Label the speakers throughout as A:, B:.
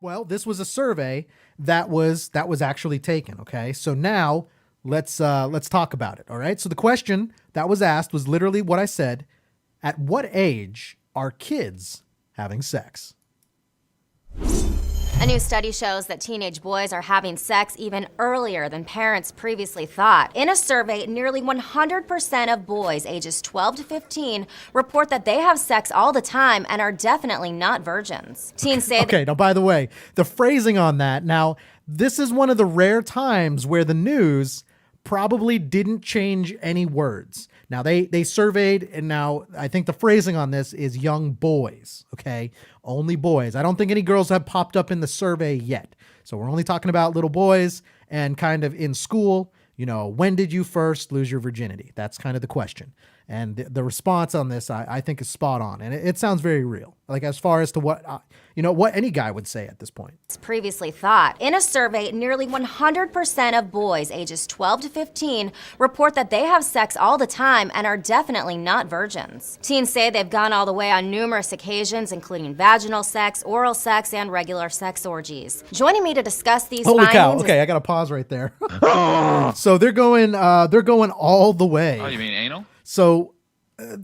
A: Well, this was a survey that was actually taken. Okay, so now let's talk about it. All right. So the question that was asked was literally what I said. At what age are kids having sex?
B: A new study shows that teenage boys are having sex even earlier than parents previously thought. In a survey, nearly 100% of boys ages 12 to 15 report that they have sex all the time and are definitely not virgins. Teens say
A: Okay. Now, by the way, the phrasing on that. Now, this is one of the rare times where the news probably didn't change any words. Now they surveyed, and now I think the phrasing on this is young boys. Okay, only boys. I don't think any girls have popped up in the survey yet. So we're only talking about little boys and kind of in school. When did you first lose your virginity? That's kind of the question. And the response on this, I think, is spot on. And it sounds very real, like as far as to what any guy would say at this point.
B: previously thought. In a survey, nearly 100% of boys ages 12 to 15 report that they have sex all the time and are definitely not virgins. Teens say they've gone all the way on numerous occasions, including vaginal sex, oral sex, and regular sex orgies. Joining me to discuss these
A: Holy
B: findings
A: cow!
B: is
A: Okay, I got to pause right there. So they're going all the way.
C: Oh, you mean anal?
A: So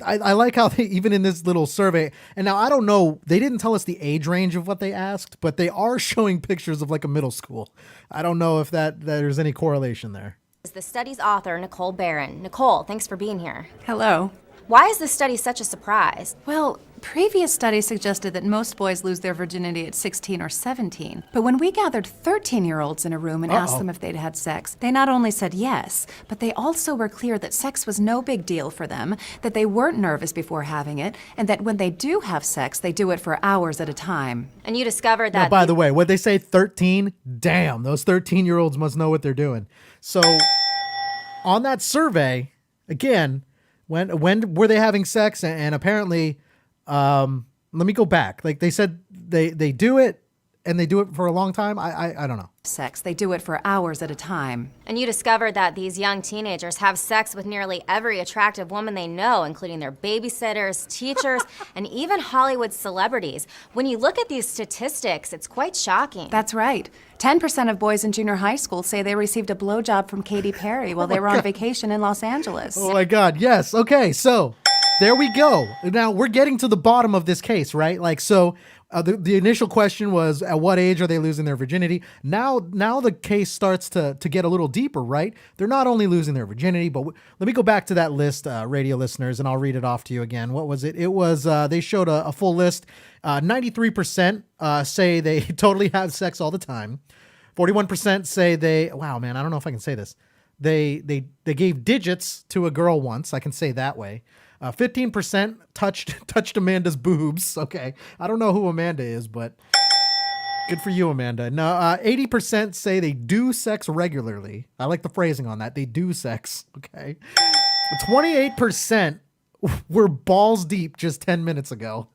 A: I like how they, even in this little survey, and now I don't know, they didn't tell us the age range of what they asked, but they are showing pictures of like a middle school. I don't know if there's any correlation there.
B: the study's author, Nicole Barron. Nicole, thanks for being here.
D: Hello.
B: Why is this study such a surprise?
D: Well, previous studies suggested that most boys lose their virginity at 16 or 17. But when we gathered 13-year-olds in a room and asked them if they'd had sex, they not only said yes, but they also were clear that sex was no big deal for them, that they weren't nervous before having it, and that when they do have sex, they do it for hours at a time.
B: And you discovered
A: Now,
B: that
A: by the way, what they say 13, damn, those 13-year-olds must know what they're doing. So on that survey, again, when were they having sex? And apparently, let me go back. Like they said, they do it, and they do it for a long time. I don't know.
D: Sex, they do it for hours at a time.
B: And you discovered that these young teenagers have sex with nearly every attractive woman they know, including their babysitters, teachers, and even Hollywood celebrities. When you look at these statistics, it's quite shocking.
D: That's right. 10% of boys in junior high school say they received a blowjob from Katy Perry while they were on vacation in Los Angeles.
A: Oh my God. Yes. Okay. So there we go. Now we're getting to the bottom of this case, right? Like, so the initial question was, at what age are they losing their virginity? Now the case starts to get a little deeper, right? They're not only losing their virginity, but let me go back to that list, radio listeners, and I'll read it off to you again. What was it? It was, they showed a full list. 93% say they totally have sex all the time. 41% say wow, man, I don't know if I can say this. They gave digits to a girl once. I can say that way. 15% touched Amanda's boobs. Okay. I don't know who Amanda is, but good for you, Amanda. Now, 80% say they do sex regularly. I like the phrasing on that. They do sex. Okay. 28% were balls deep just 10 minutes ago.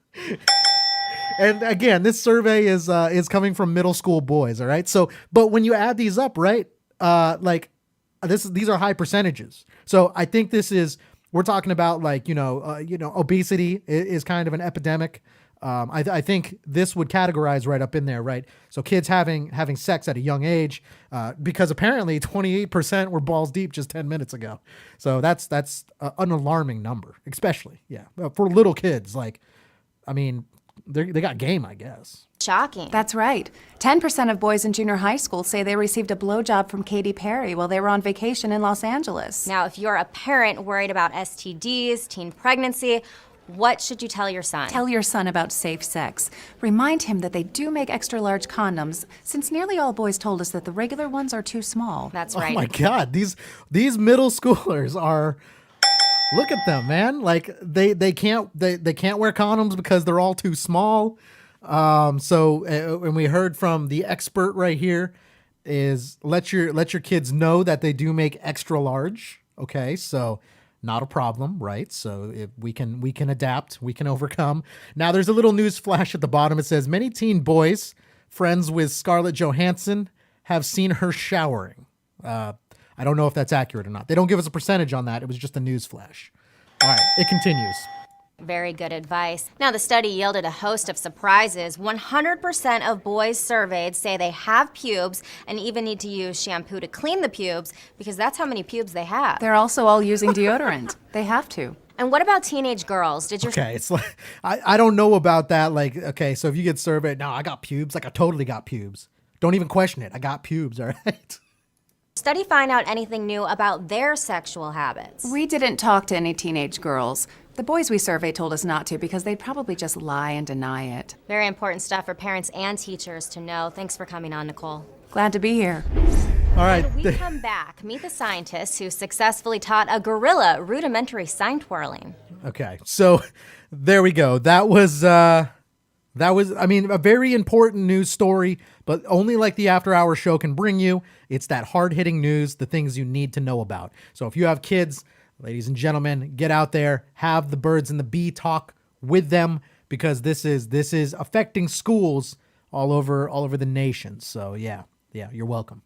A: And again, this survey is coming from middle school boys. All right. So, but when you add these up, right? These are high percentages. So I think we're talking about like, obesity is kind of an epidemic. I think this would categorize right up in there, right? So kids having sex at a young age, because apparently 28% were balls deep just 10 minutes ago. So that's an alarming number, especially, for little kids. Like, I mean, they got game, I guess.
B: Shocking.
D: That's right. 10% of boys in junior high school say they received a blowjob from Katy Perry while they were on vacation in Los Angeles.
B: Now, if you're a parent worried about STDs, teen pregnancy, what should you tell your son?
D: Tell your son about safe sex. Remind him that they do make extra large condoms, since nearly all boys told us that the regular ones are too small.
B: That's right.
A: Oh my God, these middle schoolers are. Look at them, man. Like they can't wear condoms because they're all too small. And we heard from the expert right here is let your kids know that they do make extra large. Okay, so not a problem, right? So if we can adapt, we can overcome. Now there's a little news flash at the bottom. It says many teen boys friends with Scarlett Johansson have seen her showering. I don't know if that's accurate or not. They don't give us a percentage on that. It was just a news flash. All right, it continues.
B: Very good advice. Now, the study yielded a host of surprises. 100% of boys surveyed say they have pubes and even need to use shampoo to clean the pubes because that's how many pubes they have.
D: They're also all using deodorant. They have to.
B: And what about teenage girls? Did your
A: Okay, it's like I don't know about that. Like, okay, so if you get surveyed, no, I got pubes. Like, I totally got pubes. Don't even question it. I got pubes. All right.
B: study find out anything new about their sexual habits?
D: We didn't talk to any teenage girls. The boys we surveyed told us not to because they'd probably just lie and deny it.
B: Very important stuff for parents and teachers to know. Thanks for coming on, Nicole.
D: Glad to be here.
A: All right.
B: When we come back, meet the scientists who successfully taught a gorilla rudimentary sign twirling.
A: Okay, so there we go. That was, I mean, a very important news story, but only like the After Hours show can bring you. It's that hard-hitting news, the things you need to know about. So if you have kids, ladies and gentlemen, get out there, have the birds and the bee talk with them, because this is affecting schools all over the nation. So yeah, you're welcome.